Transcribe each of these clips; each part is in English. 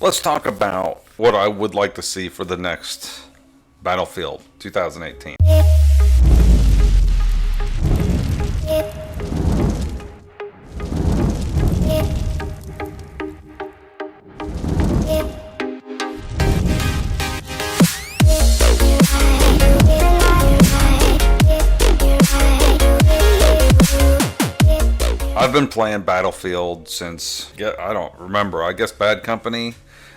Let's talk about what I would like to see for the next Battlefield 2018. I've been playing Battlefield since, yeah, I don't remember. I guess Bad Company.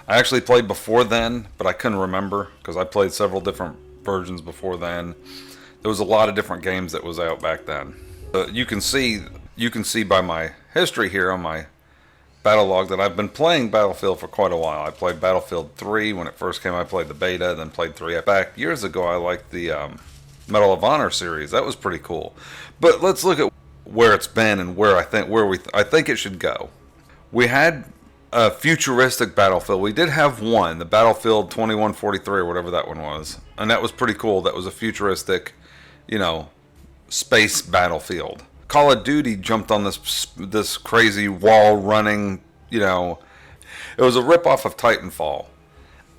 I actually played before then, but I couldn't remember because I played several different versions before then. There was a lot of different games that was out back then. You can see by my history here on my battle log that I've been playing Battlefield for quite a while. I played Battlefield 3 when it first came. I played the beta, then played 3. Back years ago, I liked the Medal of Honor series. That was pretty cool. But let's look at where it's been and I think it should go. We had a futuristic Battlefield. We did have one, the Battlefield 2143 or whatever that one was, and that was pretty cool. That was a futuristic, you know, space battlefield. Call of Duty jumped on this crazy wall running, you know, it was a ripoff of Titanfall.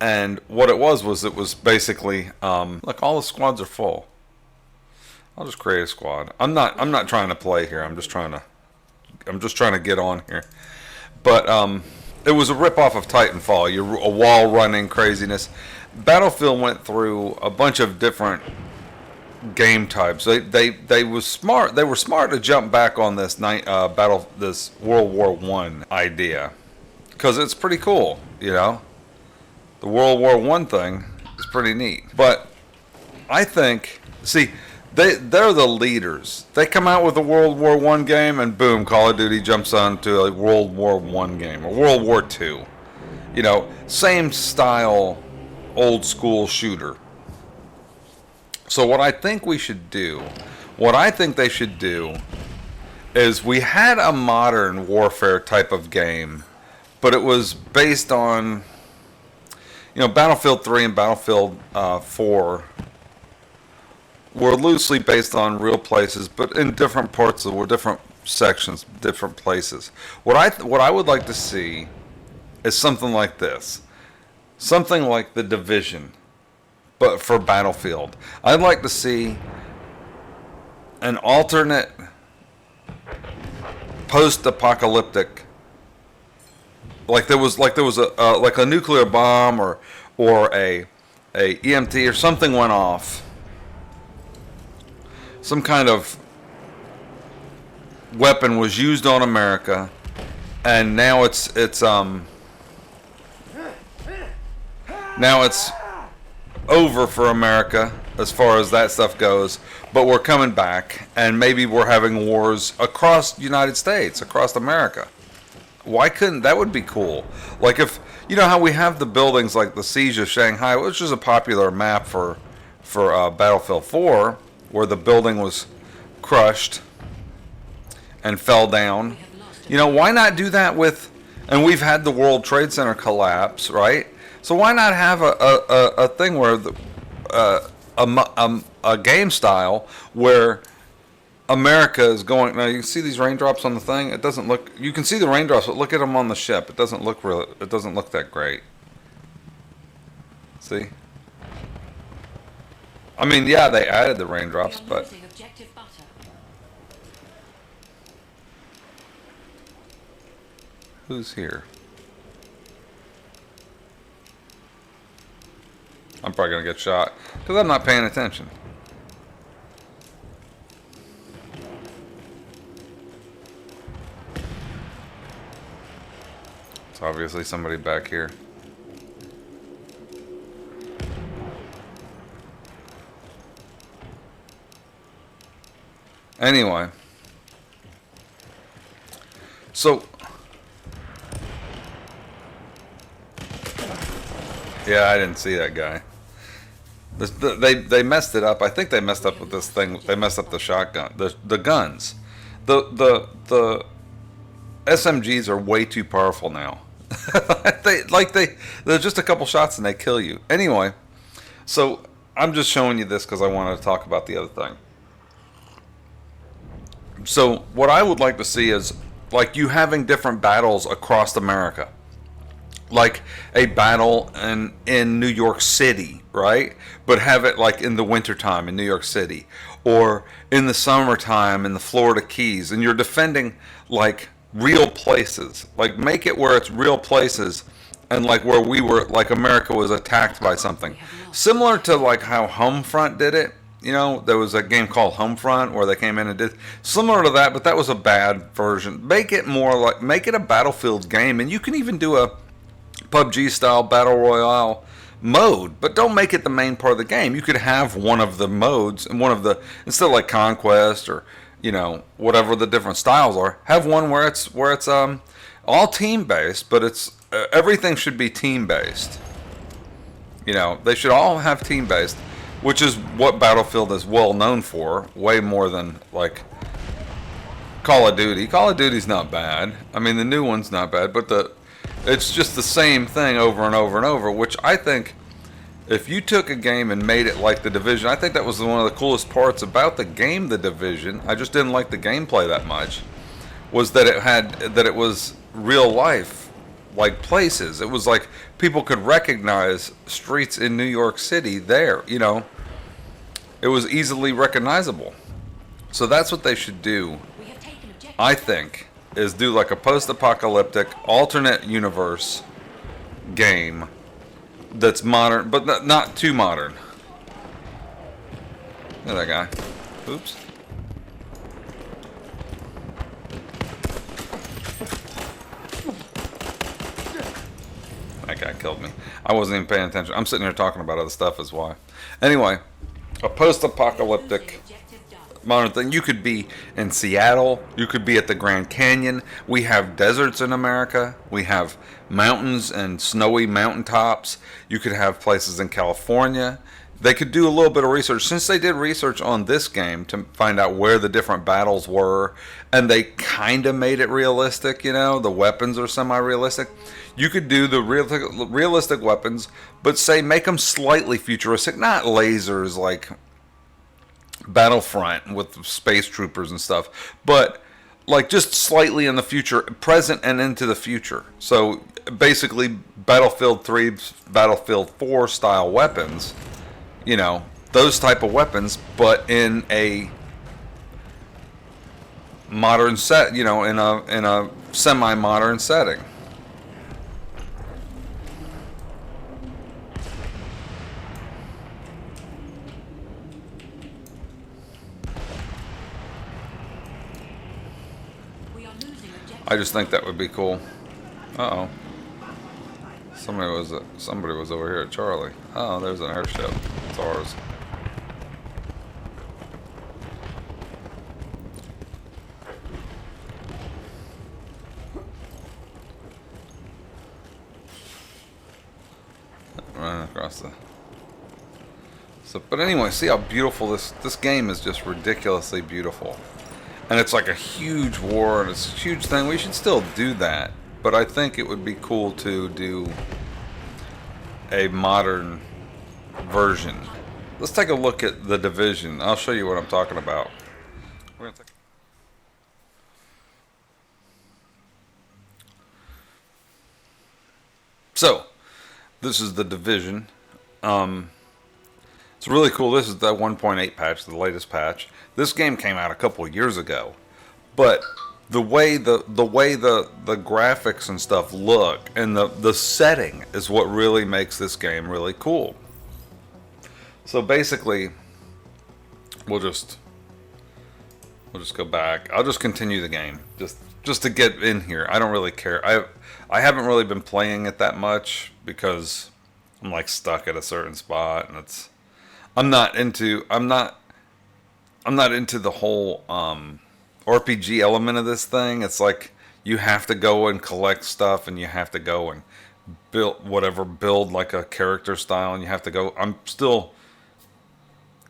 And what it was basically look, all the squads are full. I'll just create a squad. I'm not trying to play here. I'm just trying to get on here. But it was a ripoff of Titanfall. You're a wall running craziness. Battlefield went through a bunch of different game types. They were smart. They were smart to jump back on this this World War One idea because it's pretty cool. You know, the World War One thing is pretty neat. But I think, see, they're the leaders. They come out with a World War One game, and boom, Call of Duty jumps on to a World War One game or World War Two. You know, same style, old school shooter. So what I think they should do, is we had a modern warfare type of game, but it was based on, you know, Battlefield 3 and Battlefield 4 were loosely based on real places, but in different parts of, or different sections, different places. What I would like to see is something like this, something like The Division, but for Battlefield. I'd like to see an alternate post-apocalyptic, like there was a nuclear bomb or a EMT or something went off. Some kind of weapon was used on America, and now it's over for America as far as that stuff goes. But we're coming back, and maybe we're having wars across the United States, across America. Why couldn't that would be cool? Like, if you know how we have the buildings like the Siege of Shanghai, which is a popular map for Battlefield 4, where the building was crushed and fell down. You know, why not do that with, and we've had the World Trade Center collapse, right? So why not have a thing where a game style where America is going. Now you can see these raindrops on the thing. It doesn't look. You can see the raindrops, but look at them on the ship. It doesn't look real. It doesn't look that great. See? I mean, yeah, they added the raindrops, but who's here? I'm probably gonna get shot because I'm not paying attention. It's obviously somebody back here. Anyway, so yeah, I didn't see that guy. They messed it up. I think they messed up with this thing. They messed up the shotgun, the guns, the SMGs are way too powerful now. They're just a couple shots and they kill you. Anyway, so I'm just showing you this because I wanted to talk about the other thing. So what I would like to see is like you having different battles across America. like a battle in New York City, right? But have it like in the wintertime in New York City, or in the summertime in the Florida Keys, and you're defending like real places. Like make it where it's real places, and like where we were, like America was attacked by something. Similar to like how Homefront did it. You know, there was a game called Homefront where they came in and did similar to that, but that was a bad version. Make it more like, make it a Battlefield game, and you can even do a PUBG style battle royale mode, but don't make it the main part of the game. You could have one of the modes and one of the, instead of like conquest or you know whatever the different styles are, have one where it's all team based, but it's everything should be team based. You know, they should all have team based, which is what Battlefield is well known for, way more than like Call of Duty. Call of Duty's not bad. I mean, the new one's not bad, but it's just the same thing over and over and over, which I think if you took a game and made it like The Division, I think that was one of the coolest parts about the game, The Division. I just didn't like the gameplay that much. Was that it was real life, like places. It was like people could recognize streets in New York City there, you know. It was easily recognizable. So that's what they should do, I think, is do like a post-apocalyptic alternate universe game that's modern, but not too modern. Look at that guy. Oops. That guy killed me. I wasn't even paying attention. I'm sitting here talking about other stuff is why. Anyway, a post-apocalyptic modern thing. You could be in Seattle. You could be at the Grand Canyon. We have deserts in America. We have mountains and snowy mountaintops. You could have places in California. They could do a little bit of research, since they did research on this game to find out where the different battles were, and they kind of made it realistic. You know, the weapons are semi-realistic. You could do the realistic weapons, but say make them slightly futuristic, not lasers like Battlefront with space troopers and stuff, but like just slightly in the future, present and into the future. So basically Battlefield 3, Battlefield 4 style weapons, you know, those type of weapons, but in a modern set, you know, in a semi-modern setting. I just think that would be cool. Uh-oh. Somebody was over here at Charlie. Oh, there's an airship. It's ours. Running across the... So, but anyway, see how beautiful this game is. Just ridiculously beautiful. And it's like a huge war, and it's a huge thing. We should still do that. But I think it would be cool to do a modern version. Let's take a look at The Division. I'll show you what I'm talking about. So, this is The Division. It's really cool. This is the 1.8 patch, the latest patch. This game came out a couple of years ago, but the way the graphics and stuff look and the setting is what really makes this game really cool. So basically, we'll just go back. I'll just continue the game just to get in here. I don't really care. I haven't really been playing it that much because I'm like stuck at a certain spot, and I'm not into the whole RPG element of this thing. It's like you have to go and collect stuff, and you have to go and build like a character style, and you have to go. I'm still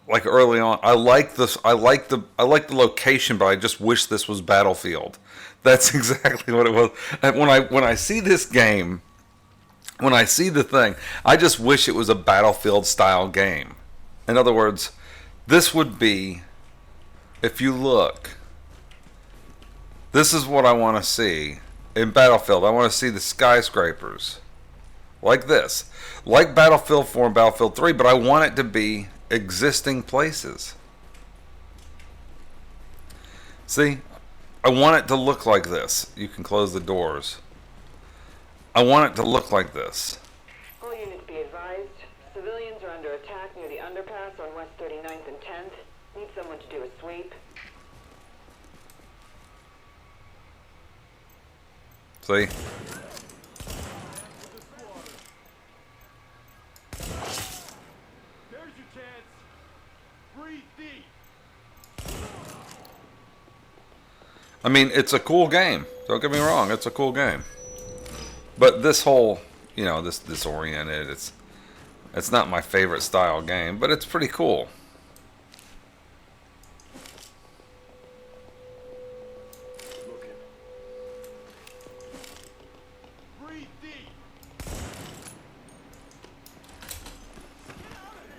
like early on. I like this. I like the location, but I just wish this was Battlefield. That's exactly what it was. And when I see this game, when I see the thing, I just wish it was a Battlefield style game. In other words, this would be, if you look, this is what I want to see in Battlefield. I want to see the skyscrapers. like this, like Battlefield 4 and Battlefield 3, but I want it to be existing places. See, I want it to look like this. You can close the doors. I want it to look like this. All units be advised. Civilians are under attack near the underpass on West 39th and 10th. Need someone to do a sweep. See? There's your chance. Breathe deep. I mean, it's a cool game. Don't get me wrong, it's a cool game. But this whole, you know, this disoriented, it's not my favorite style game, but it's pretty cool. Breathe deep. Get out of here.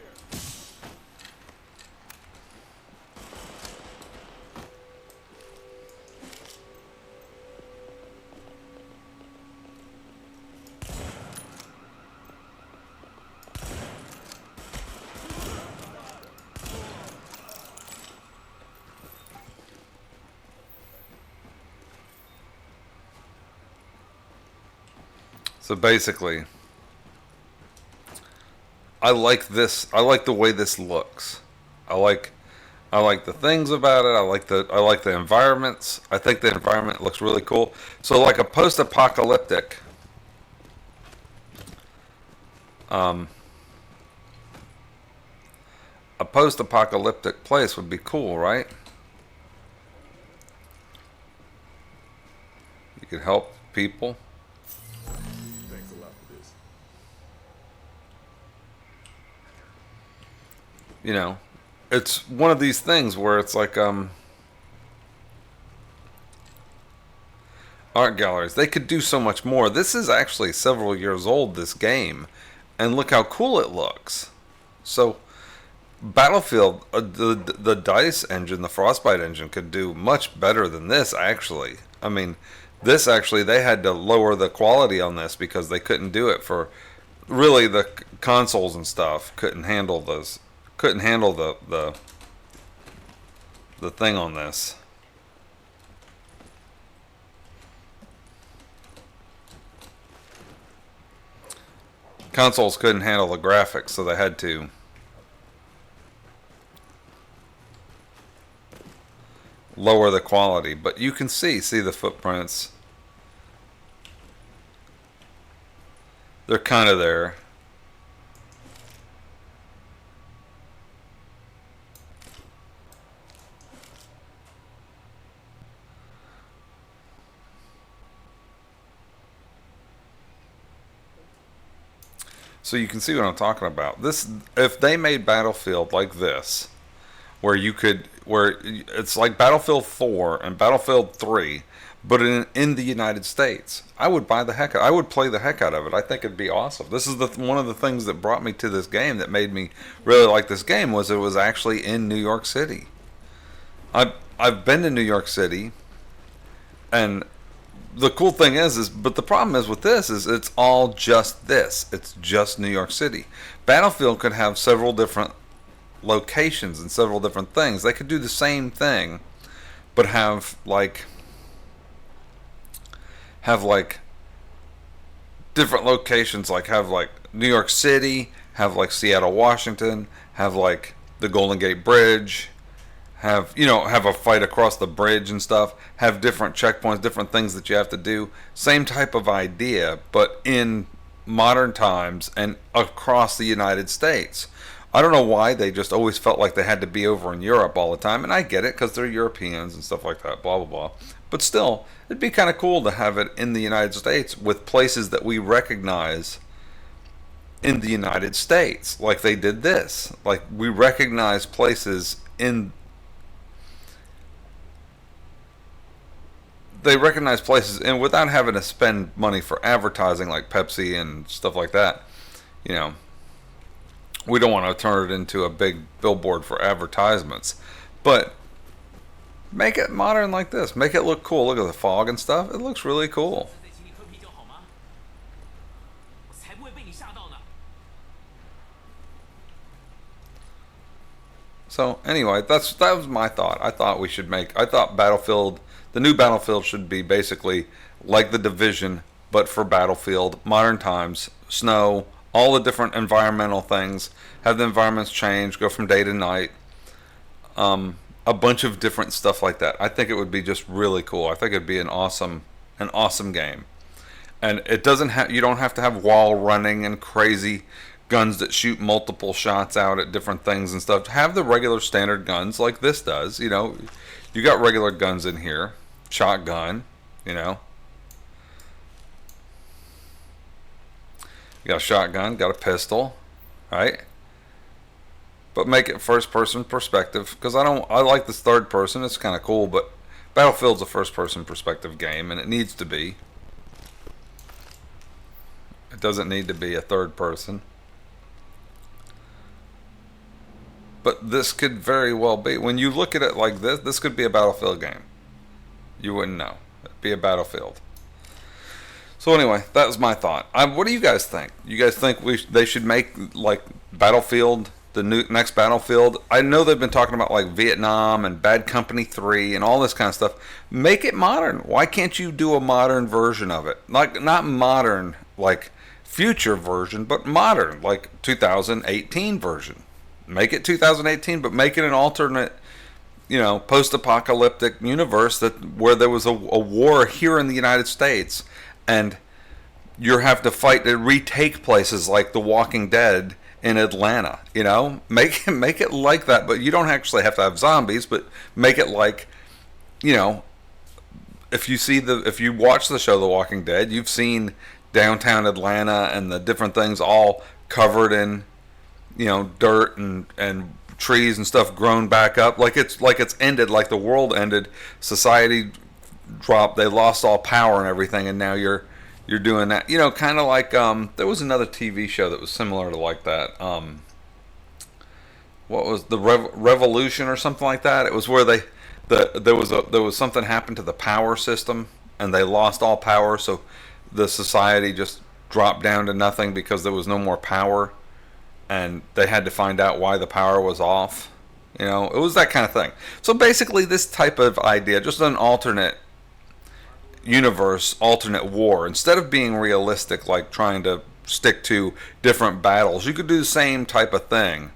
So basically, I like this. I like the way this looks. I like the things about it. I like the environments. I think the environment looks really cool. So like a post-apocalyptic a post-apocalyptic place would be cool, right? You could help people. Thanks a lot for this. You know, it's one of these things where it's like art galleries, they could do so much more. This is actually several years old, this game, and look how cool it looks. So Battlefield, the DICE engine, the Frostbite engine, could do much better than this, actually. I mean, this actually, they had to lower the quality on this because they couldn't do it for, really, the consoles and stuff couldn't handle those, couldn't handle the thing on this. Consoles couldn't handle the graphics, so they had to lower the quality. But you can see the footprints. They're kind of there. So you can see what I'm talking about. This, if they made Battlefield like this, where you could, where it's like Battlefield 4 and Battlefield 3, but in the United States, I would buy the heck out. I would play the heck out of it. I think it'd be awesome. This is one of the things that brought me to this game, that made me really like this game, was it was actually in New York City. I've been to New York City, and the cool thing is but the problem is with this is it's all just this. It's just New York City. Battlefield could have several different locations and several different things. They could do the same thing, but have like different locations. Like have like New York City, have like Seattle, Washington, have like the Golden Gate Bridge, have, you know, have a fight across the bridge and stuff, have different checkpoints, different things that you have to do. Same type of idea, but in modern times and across the United States. I don't know why they just always felt like they had to be over in Europe all the time, and I get it because they're Europeans and stuff like that, blah, blah, blah. But still, it'd be kind of cool to have it in the United States with places that we recognize in the United States, like they did this. Like, we recognize places in... They recognize places, and without having to spend money for advertising like Pepsi and stuff like that, you know, we don't want to turn it into a big billboard for advertisements, but make it modern like this. Make it look cool. Look at the fog and stuff. It looks really cool. 在心里喝啤酒好吗？我才不会被你吓到呢。 So anyway, that was my thought. I thought Battlefield, the new Battlefield should be basically like the Division, but for Battlefield, modern times, snow, all the different environmental things, have the environments change, go from day to night, a bunch of different stuff like that. I think it would be just really cool. I think it'd be an awesome game. And it doesn't have, you don't have to have wall running and crazy guns that shoot multiple shots out at different things and stuff. Have the regular standard guns like this does. You know, you got regular guns in here, shotgun. You know, you got a shotgun, got a pistol, right? But make it first person perspective, because I like this third person. It's kind of cool, but Battlefield's a first person perspective game, and it needs to be. It doesn't need to be a third person. But this could very well be. When you look at it like this, this could be a Battlefield game. You wouldn't know. It'd be a Battlefield. So anyway, that was my thought. What do you guys think? You guys think they should make like Battlefield, the next Battlefield? I know they've been talking about like Vietnam and Bad Company 3 and all this kind of stuff. Make it modern. Why can't you do a modern version of it? Like, not modern like future version, but modern like 2018 version. Make it 2018, but make it an alternate, you know, post-apocalyptic universe where there was a war here in the United States, and you have to fight to retake places like The Walking Dead in Atlanta. You know, make it like that, but you don't actually have to have zombies, but make it like, you know, if you watch the show The Walking Dead, you've seen downtown Atlanta and the different things all covered in, you know, dirt and trees and stuff grown back up, like it's ended, like the world ended, society dropped, they lost all power and everything, and now you're doing that, you know, kind of like there was another TV show that was similar to like that. What was the Revolution or something like that? It was where there was something happened to the power system and they lost all power, so the society just dropped down to nothing because there was no more power. And they had to find out why the power was off. You know, it was that kind of thing. So basically this type of idea, just an alternate universe, alternate war. Instead of being realistic, like trying to stick to different battles, you could do the same type of thing.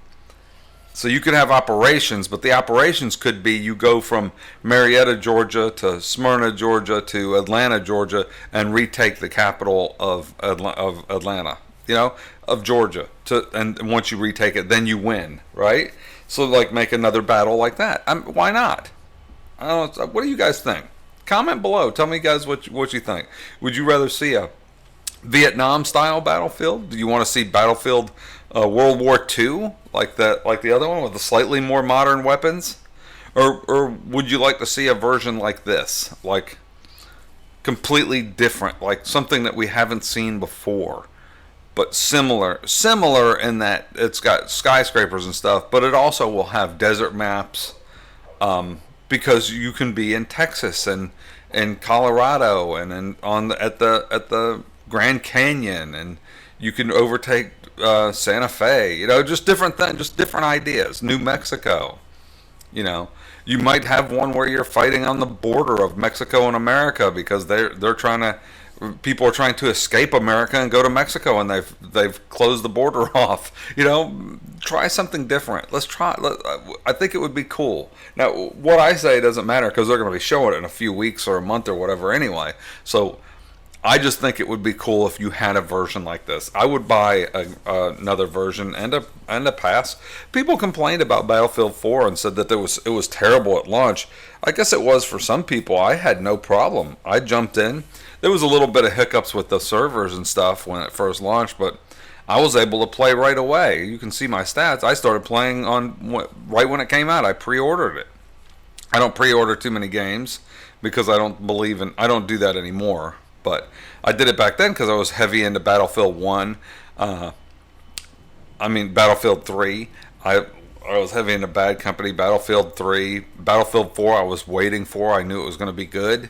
So you could have operations, but the operations could be you go from Marietta, Georgia to Smyrna, Georgia to Atlanta, Georgia, and retake the capital of Atlanta. You know, of Georgia, and once you retake it, then you win, right? So like make another battle like that. Why not? I don't know, what do you guys think? Comment below. Tell me, guys, what you think. Would you rather see a Vietnam style Battlefield? Do you want to see Battlefield World War II like the other one with the slightly more modern weapons, or would you like to see a version like this, like completely different, like something that we haven't seen before? But similar in that it's got skyscrapers and stuff, but it also will have desert maps, because you can be in Texas and in Colorado and at the Grand Canyon, and you can overtake Santa Fe. You know, just different things, just different ideas. New Mexico, you know, you might have one where you're fighting on the border of Mexico and America because they're trying to. People are trying to escape America and go to Mexico, and they've closed the border off. You know, try something different. Let's try. I think it would be cool. Now, what I say doesn't matter because they're going to be showing it in a few weeks or a month or whatever anyway. So, I just think it would be cool if you had a version like this. I would buy another version and a pass. People complained about Battlefield 4 and said that it was terrible at launch. I guess it was for some people. I had no problem. I jumped in. There was a little bit of hiccups with the servers and stuff when it first launched, but I was able to play right away. You can see my stats. I started playing right when it came out. I pre-ordered it. I don't pre-order too many games because I don't do that anymore. But I did it back then because I was heavy into Battlefield 1. Battlefield 3. I was heavy into Bad Company, Battlefield 3. Battlefield 4 I was waiting for. I knew it was going to be good.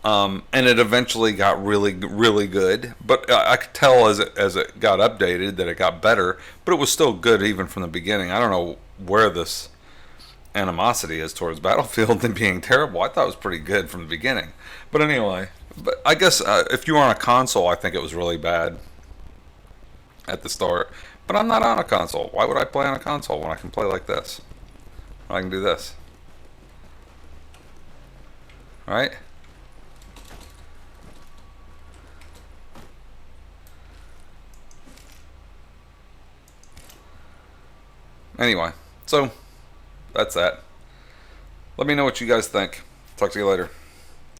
And it eventually got really, really good. But I could tell as it got updated that it got better. But it was still good even from the beginning. I don't know where this animosity is towards Battlefield and being terrible. I thought it was pretty good from the beginning. But anyway, but I guess if you were on a console, I think it was really bad at the start. But I'm not on a console. Why would I play on a console when I can play like this? I can do this. Right? Anyway, so that's that. Let me know what you guys think. Talk to you later.